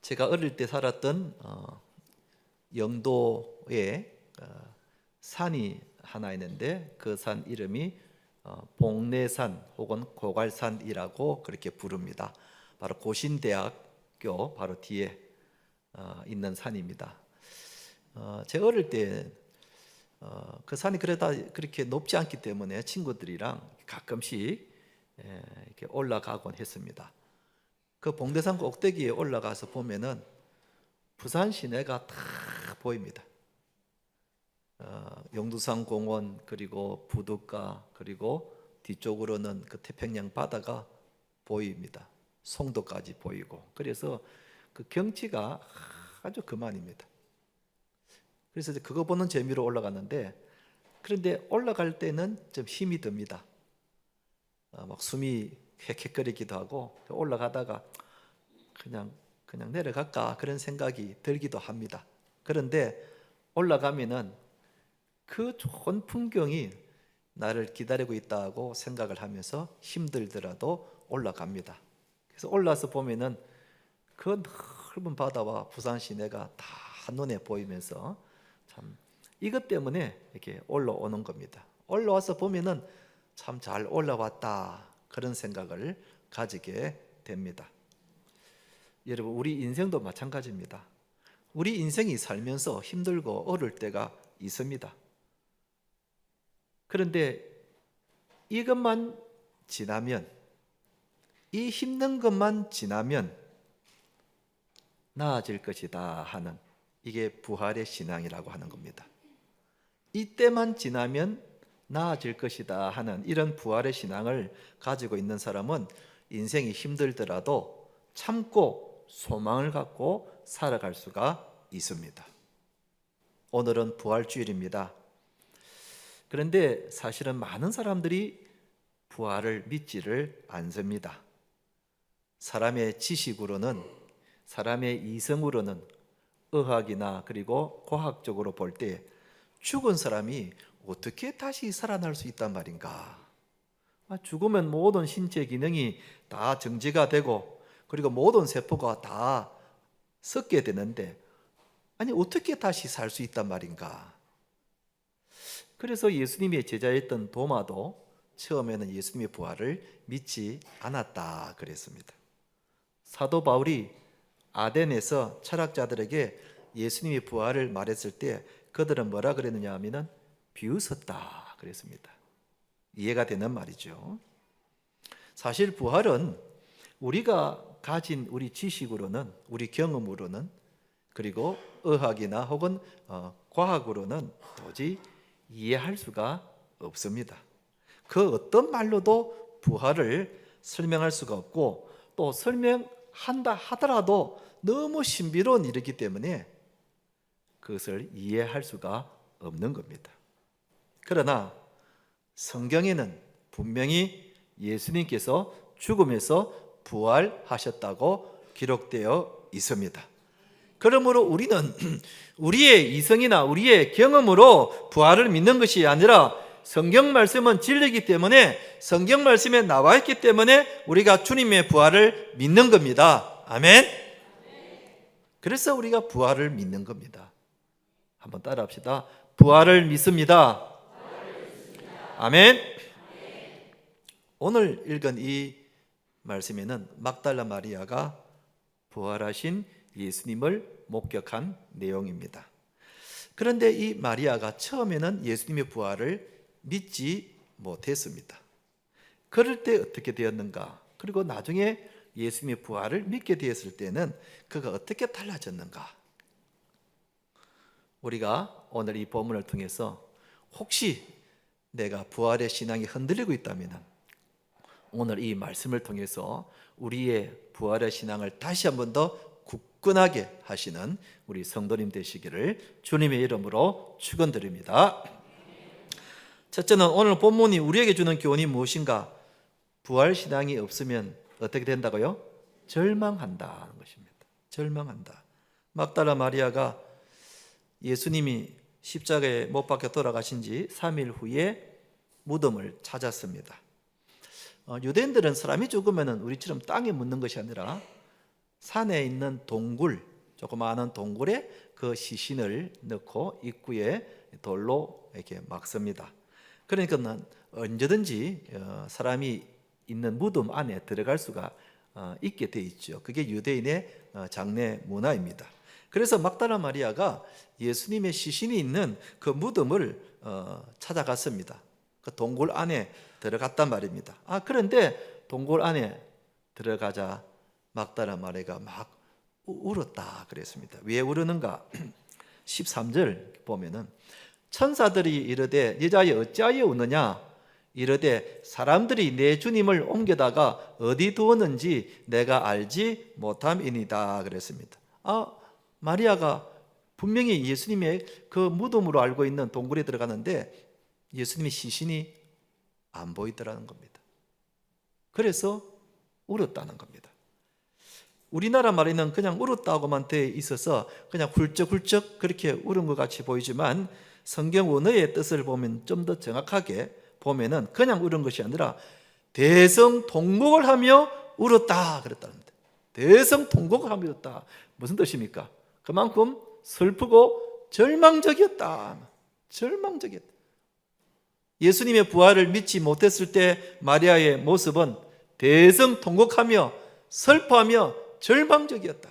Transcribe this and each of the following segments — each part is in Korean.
제가 어릴 때 살았던 영도에 산이 하나 있는데 그 산 이름이 봉내산 혹은 고갈산이라고 그렇게 부릅니다. 바로 고신대학교 바로 뒤에 있는 산입니다. 제가 어릴 때 그 산이 그렇게 높지 않기 때문에 친구들이랑 가끔씩 이렇게 올라가곤 했습니다. 그 봉대산 꼭대기에 올라가서 보면은 부산 시내가 다 보입니다. 용두산 공원 그리고 부둣가 그리고 뒤쪽으로는 그 태평양 바다가 보입니다. 송도까지 보이고 그래서 그 경치가 아주 그만입니다. 그래서 그거 보는 재미로 올라갔는데 그런데 올라갈 때는 좀 힘이 듭니다. 막 숨이 헥헥거리기도 하고 올라가다가 그냥 내려갈까 그런 생각이 들기도 합니다. 그런데 올라가면은 그 좋은 풍경이 나를 기다리고 있다고 생각을 하면서 힘들더라도 올라갑니다. 그래서 올라서 보면은 그 넓은 바다와 부산 시내가 다 한눈에 보이면서 참 이것 때문에 이렇게 올라오는 겁니다. 올라와서 보면은 참 잘 올라왔다 그런 생각을 가지게 됩니다. 여러분, 우리 인생도 마찬가지입니다. 우리 인생이 살면서 힘들고 어려울 때가 있습니다. 그런데 이것만 지나면, 이 힘든 것만 지나면 나아질 것이다 하는, 이게 부활의 신앙이라고 하는 겁니다. 이때만 지나면 나아질 것이다 하는 이런 부활의 신앙을 가지고 있는 사람은 인생이 힘들더라도 참고 소망을 갖고 살아갈 수가 있습니다. 오늘은 부활주일입니다. 그런데 사실은 많은 사람들이 부활을 믿지를 않습니다. 사람의 지식으로는, 사람의 이성으로는, 의학이나 그리고 과학적으로 볼 때 죽은 사람이 어떻게 다시 살아날 수 있단 말인가? 죽으면 모든 신체 기능이 다 정지가 되고 그리고 모든 세포가 다 썩게 되는데 아니 어떻게 다시 살 수 있단 말인가? 그래서 예수님의 제자였던 도마도 처음에는 예수님의 부활을 믿지 않았다 그랬습니다. 사도 바울이 아덴에서 철학자들에게 예수님의 부활을 말했을 때 그들은 뭐라 그랬느냐 하면은 비웃었다 그랬습니다. 이해가 되는 말이죠. 사실 부활은 우리가 가진 우리 지식으로는, 우리 경험으로는, 그리고 의학이나 혹은 과학으로는 도저히 이해할 수가 없습니다. 그 어떤 말로도 부활을 설명할 수가 없고 또 설명한다 하더라도 너무 신비로운 일이기 때문에 그것을 이해할 수가 없는 겁니다. 그러나 성경에는 분명히 예수님께서 죽음에서 부활하셨다고 기록되어 있습니다. 그러므로 우리는 우리의 이성이나 우리의 경험으로 부활을 믿는 것이 아니라 성경 말씀은 진리이기 때문에 성경 말씀에 나와 있기 때문에 우리가 주님의 부활을 믿는 겁니다. 아멘. 그래서 우리가 부활을 믿는 겁니다. 한번 따라합시다. 부활을 믿습니다. 아멘. 오늘 읽은 이 말씀에는 막달라 마리아가 부활하신 예수님을 목격한 내용입니다. 그런데 이 마리아가 처음에는 예수님의 부활을 믿지 못했습니다. 그럴 때 어떻게 되었는가? 그리고 나중에 예수님의 부활을 믿게 되었을 때는 그가 어떻게 달라졌는가? 우리가 오늘 이 본문을 통해서 혹시 내가 부활의 신앙이 흔들리고 있다면 오늘 이 말씀을 통해서 우리의 부활의 신앙을 다시 한 번 더 굳건하게 하시는 우리 성도님 되시기를 주님의 이름으로 축원드립니다. 첫째는 오늘 본문이 우리에게 주는 교훈이 무엇인가? 부활 신앙이 없으면 어떻게 된다고요? 절망한다는 것입니다. 절망한다. 막달라 마리아가 예수님이 십자가에 못 박혀 돌아가신 지 3일 후에 무덤을 찾았습니다. 유대인들은 사람이 죽으면 우리처럼 땅에 묻는 것이 아니라 산에 있는 동굴, 조그마한 동굴에 그 시신을 넣고 입구에 돌로 이렇게 막습니다. 그러니까 언제든지 사람이 있는 무덤 안에 들어갈 수가 있게 돼 있죠. 그게 유대인의 장례 문화입니다. 그래서 막달라 마리아가 예수님의 시신이 있는 그 무덤을 찾아갔습니다. 그 동굴 안에 들어갔단 말입니다. 그런데 동굴 안에 들어가자 막달라 마리아가 막 울었다 그랬습니다. 왜 울었는가? 13절 보면은 천사들이 이르되 여자여 어찌하여 우느냐 이르되 사람들이 내 주님을 옮겨다가 어디 두었는지 내가 알지 못함이니이다 그랬습니다. 마리아가 분명히 예수님의 그 무덤으로 알고 있는 동굴에 들어가는데 예수님의 시신이 안 보이더라는 겁니다. 그래서 울었다는 겁니다. 우리나라 말에는 그냥 울었다고만 돼 있어서 그냥 훌쩍훌쩍 그렇게 울은 것 같이 보이지만 성경 원어의 뜻을 보면 좀 더 정확하게 보면은 그냥 울은 것이 아니라 대성통곡을 하며 울었다 그랬다는 겁니다. 대성통곡을 하며 울었다. 무슨 뜻입니까? 그만큼 슬프고 절망적이었다. 절망적이었다. 예수님의 부활을 믿지 못했을 때 마리아의 모습은 대성통곡하며 슬퍼하며 절망적이었다.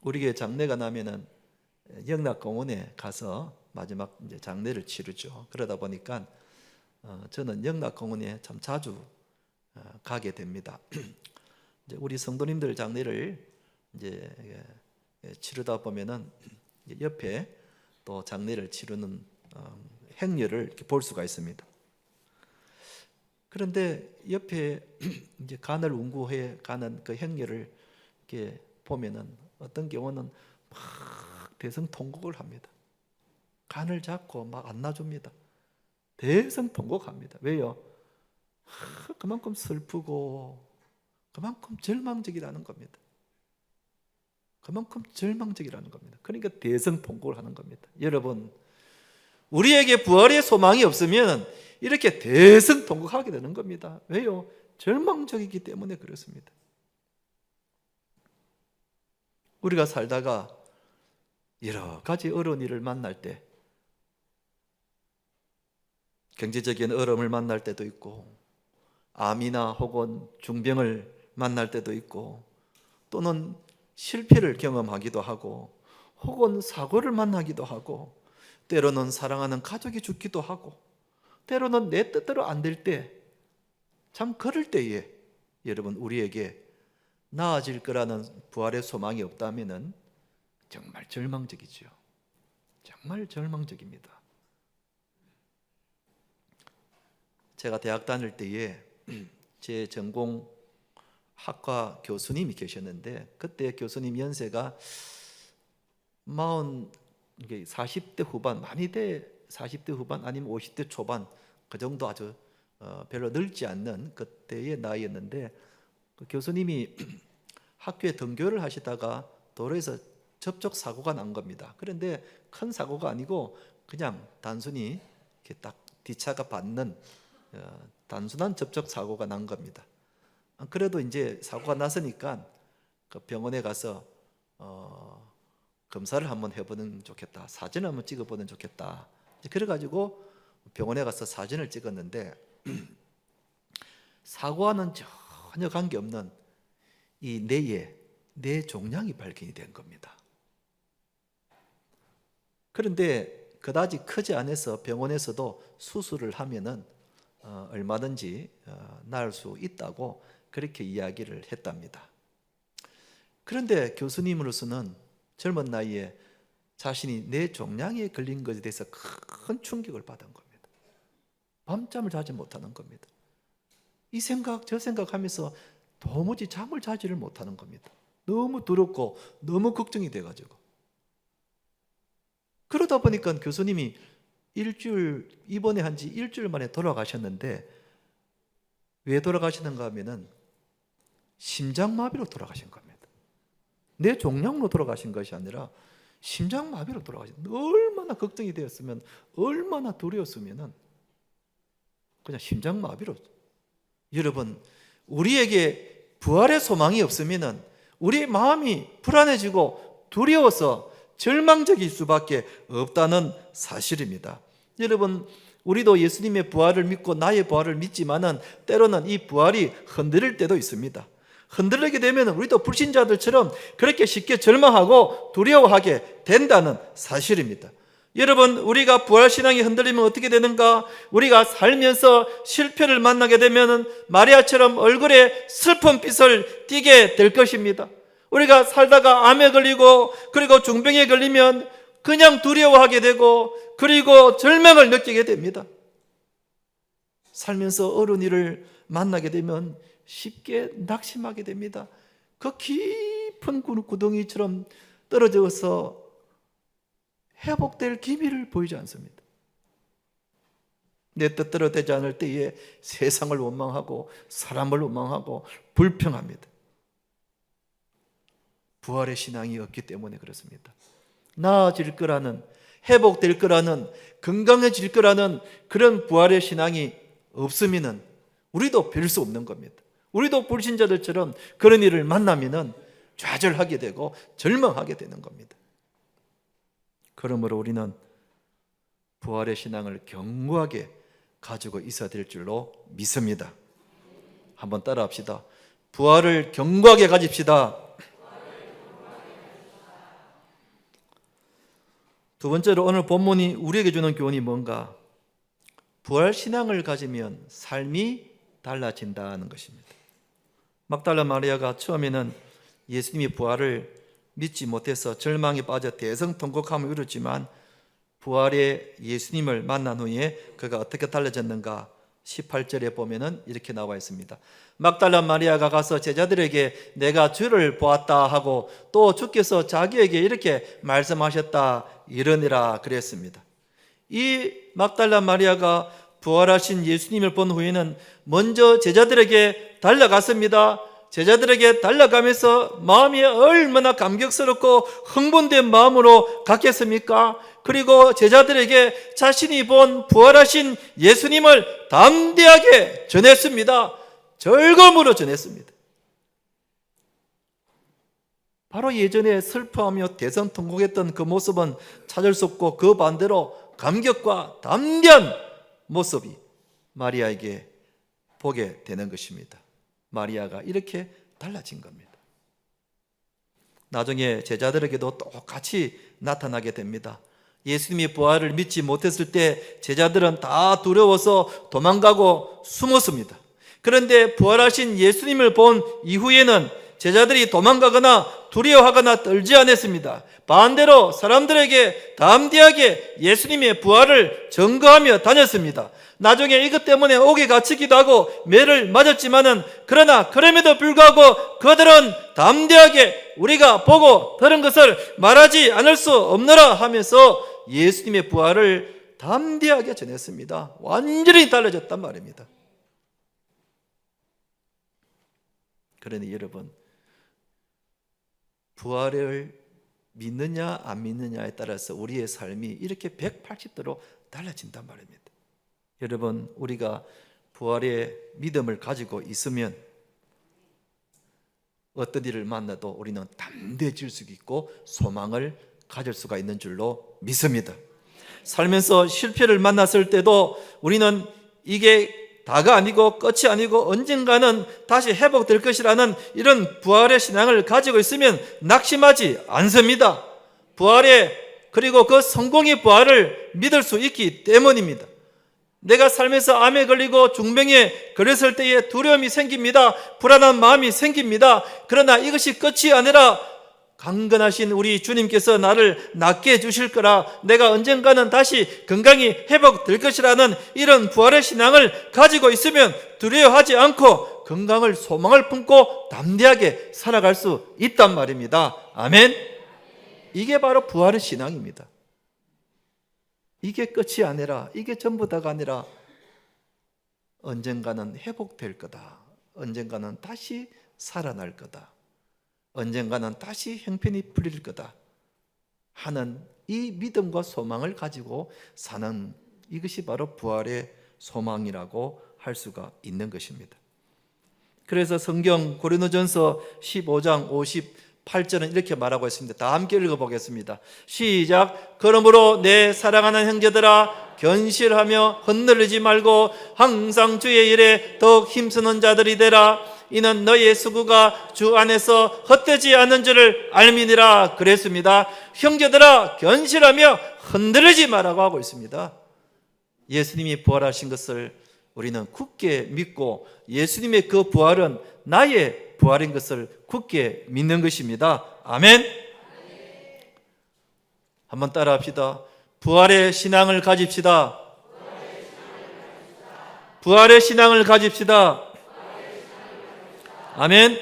우리 교회 장례가 나면은 영락공원에 가서 마지막 이제 장례를 치르죠. 그러다 보니까 저는 영락공원에 참 자주 가게 됩니다. 이제 우리 성도님들 장례를 이제 치르다 보면은 옆에 또 장례를 치르는 행렬을 이렇게 볼 수가 있습니다. 그런데 옆에 이제 간을 운구해 가는 그 행렬을 이렇게 보면은 어떤 경우는 막 대성통곡을 합니다. 간을 잡고 막 안아줍니다. 대성통곡합니다. 왜요? 그만큼 슬프고 그만큼 절망적이라는 겁니다. 그만큼 절망적이라는 겁니다. 그러니까 대성통곡을 하는 겁니다. 여러분, 우리에게 부활의 소망이 없으면 이렇게 대성통곡하게 되는 겁니다. 왜요? 절망적이기 때문에 그렇습니다. 우리가 살다가 여러 가지 어려운 일을 만날 때, 경제적인 어려움을 만날 때도 있고, 암이나 혹은 중병을 만날 때도 있고, 또는 실패를 경험하기도 하고, 혹은 사고를 만나기도 하고, 때로는 사랑하는 가족이 죽기도 하고, 때로는 내 뜻대로 안 될 때, 참 그럴 때에 여러분 우리에게 나아질 거라는 부활의 소망이 없다면 정말 절망적이죠. 정말 절망적입니다. 제가 대학 다닐 때에 제 전공 학과 교수님이 계셨는데 그때 교수님 연세가 40대 후반, 많이 돼 40대 후반 아니면 50대 초반 그 정도 아주 별로 늙지 않는 그때의 나이였는데 그 교수님이 학교에 등교를 하시다가 도로에서 접촉 사고가 난 겁니다. 그런데 큰 사고가 아니고 그냥 단순히 이렇게 딱 뒤차가 받는 단순한 접촉 사고가 난 겁니다. 그래도 이제 사고가 났으니까 그 병원에 가서 검사를 한번 해보는 좋겠다. 사진을 한번 찍어보는 좋겠다. 그래가지고 병원에 가서 사진을 찍었는데 사고와는 전혀 관계없는 이 뇌에 뇌 종양이 발견이 된 겁니다. 그런데 그다지 크지 않아서 병원에서도 수술을 하면은 얼마든지 나을 수 있다고 그렇게 이야기를 했답니다. 그런데 교수님으로서는 젊은 나이에 자신이 뇌 종양에 걸린 것에 대해서 큰 충격을 받은 겁니다. 밤잠을 자지 못하는 겁니다. 이 생각 저 생각하면서 도무지 잠을 자지를 못하는 겁니다. 너무 두렵고 너무 걱정이 돼가지고. 그러다 보니까 교수님이 입원에 한 지 일주일 만에 돌아가셨는데 왜 돌아가시는가 하면은 심장마비로 돌아가신 겁니다. 뇌 종양으로 돌아가신 것이 아니라 심장마비로 돌아가신. 얼마나 걱정이 되었으면, 얼마나 두려웠으면은 그냥 심장마비로. 여러분, 우리에게 부활의 소망이 없으면 우리 마음이 불안해지고 두려워서 절망적일 수밖에 없다는 사실입니다. 여러분, 우리도 예수님의 부활을 믿고 나의 부활을 믿지만은 때로는 이 부활이 흔들릴 때도 있습니다. 흔들리게 되면 우리도 불신자들처럼 그렇게 쉽게 절망하고 두려워하게 된다는 사실입니다. 여러분, 우리가 부활신앙이 흔들리면 어떻게 되는가? 우리가 살면서 실패를 만나게 되면 마리아처럼 얼굴에 슬픈 빛을 띠게 될 것입니다. 우리가 살다가 암에 걸리고 그리고 중병에 걸리면 그냥 두려워하게 되고 그리고 절망을 느끼게 됩니다. 살면서 어려운 일을 만나게 되면 쉽게 낙심하게 됩니다. 그 깊은 구덩이처럼 떨어져서 회복될 기미를 보이지 않습니다. 내 뜻대로 되지 않을 때에 세상을 원망하고 사람을 원망하고 불평합니다. 부활의 신앙이 없기 때문에 그렇습니다. 나아질 거라는, 회복될 거라는, 건강해질 거라는 그런 부활의 신앙이 없으면 우리도 별 수 없는 겁니다. 우리도 불신자들처럼 그런 일을 만나면 좌절하게 되고 절망하게 되는 겁니다. 그러므로 우리는 부활의 신앙을 견고하게 가지고 있어야 될 줄로 믿습니다. 한번 따라합시다. 부활을 견고하게 가집시다. 두 번째로 오늘 본문이 우리에게 주는 교훈이 뭔가? 부활 신앙을 가지면 삶이 달라진다는 것입니다. 막달라 마리아가 처음에는 예수님이 부활을 믿지 못해서 절망에 빠져 대성통곡함을 이뤘지만 부활의 예수님을 만난 후에 그가 어떻게 달라졌는가? 18절에 보면은 이렇게 나와 있습니다. 막달라 마리아가 가서 제자들에게 내가 주를 보았다 하고 또 주께서 자기에게 이렇게 말씀하셨다 이러니라 그랬습니다. 이 막달라 마리아가 부활하신 예수님을 본 후에는 먼저 제자들에게 달려갔습니다. 제자들에게 달려가면서 마음이 얼마나 감격스럽고 흥분된 마음으로 갔겠습니까? 그리고 제자들에게 자신이 본 부활하신 예수님을 담대하게 전했습니다. 즐거움으로 전했습니다. 바로 예전에 슬퍼하며 대성통곡했던 그 모습은 찾을 수 없고 그 반대로 감격과 담대한 모습이 마리아에게 보게 되는 것입니다. 마리아가 이렇게 달라진 겁니다. 나중에 제자들에게도 똑같이 나타나게 됩니다. 예수님이 부활을 믿지 못했을 때 제자들은 다 두려워서 도망가고 숨었습니다. 그런데 부활하신 예수님을 본 이후에는 제자들이 도망가거나 두려워하거나 떨지 않았습니다. 반대로 사람들에게 담대하게 예수님의 부활을 증거하며 다녔습니다. 나중에 이것 때문에 옥에 갇히기도 하고 매를 맞았지만은 그러나 그럼에도 불구하고 그들은 담대하게 우리가 보고 들은 것을 말하지 않을 수 없노라 하면서 예수님의 부활을 담대하게 전했습니다. 완전히 달라졌단 말입니다. 그러니 여러분, 부활을 믿느냐 안 믿느냐에 따라서 우리의 삶이 이렇게 180도로 달라진단 말입니다. 여러분, 우리가 부활의 믿음을 가지고 있으면 어떤 일을 만나도 우리는 담대해질 수 있고 소망을 가질 수가 있는 줄로 믿습니다. 살면서 실패를 만났을 때도 우리는 이게 다가 아니고 끝이 아니고 언젠가는 다시 회복될 것이라는 이런 부활의 신앙을 가지고 있으면 낙심하지 않습니다. 부활의 그리고 그 성공의 부활을 믿을 수 있기 때문입니다. 내가 살면서 암에 걸리고 중병에 걸렸을 때에 두려움이 생깁니다. 불안한 마음이 생깁니다. 그러나 이것이 끝이 아니라 강건하신 우리 주님께서 나를 낫게 해주실 거라, 내가 언젠가는 다시 건강이 회복될 것이라는 이런 부활의 신앙을 가지고 있으면 두려워하지 않고 건강을 소망을 품고 담대하게 살아갈 수 있단 말입니다. 아멘. 이게 바로 부활의 신앙입니다. 이게 끝이 아니라, 이게 전부 다가 아니라 언젠가는 회복될 거다, 언젠가는 다시 살아날 거다, 언젠가는 다시 형편이 풀릴 거다 하는 이 믿음과 소망을 가지고 사는, 이것이 바로 부활의 소망이라고 할 수가 있는 것입니다. 그래서 성경 고린도전서 15장 58절은 이렇게 말하고 있습니다. 다 함께 읽어보겠습니다. 시작. 그러므로 내 사랑하는 형제들아 견실하며 흔들리지 말고 항상 주의 일에 더욱 힘쓰는 자들이 되라. 이는 너희의 수고가 주 안에서 헛되지 않는 줄을 알미니라 그랬습니다. 형제들아 견실하며 흔들리지 말라고 하고 있습니다. 예수님이 부활하신 것을 우리는 굳게 믿고 예수님의 그 부활은 나의 부활인 것을 굳게 믿는 것입니다. 아멘. 한번 따라 합시다. 부활의 신앙을 가집시다. 부활의 신앙을 가집시다. 아멘.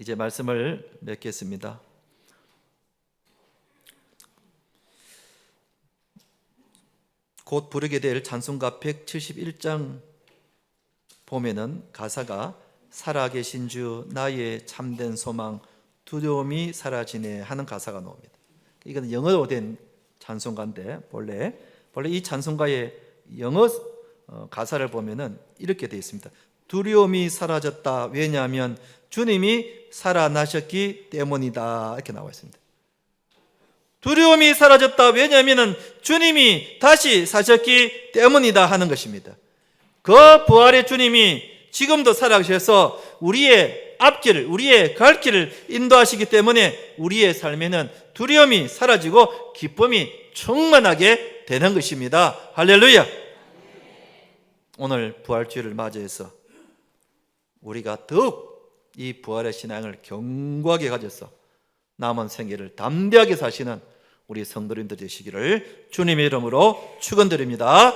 이제 말씀을 맺겠습니다. 곧 부르게 될 찬송가 171장 보면은 가사가 살아계신 주 나의 참된 소망 두려움이 사라지네 하는 가사가 나옵니다. 이건 영어로 된 찬송가인데 본래 이 찬송가의 영어 가사를 보면은 이렇게 되어 있습니다. 두려움이 사라졌다. 왜냐하면 주님이 살아나셨기 때문이다. 이렇게 나와 있습니다. 두려움이 사라졌다. 왜냐하면 주님이 다시 사셨기 때문이다 하는 것입니다. 그 부활의 주님이 지금도 살아계셔서 우리의 앞길을, 우리의 갈 길을 인도하시기 때문에 우리의 삶에는 두려움이 사라지고 기쁨이 충만하게 되는 것입니다. 할렐루야. 오늘 부활주일을 맞이해서 우리가 더욱 이 부활의 신앙을 견고하게 가져서 남은 생애를 담대하게 사시는 우리 성도님들 되시기를 주님의 이름으로 축원드립니다.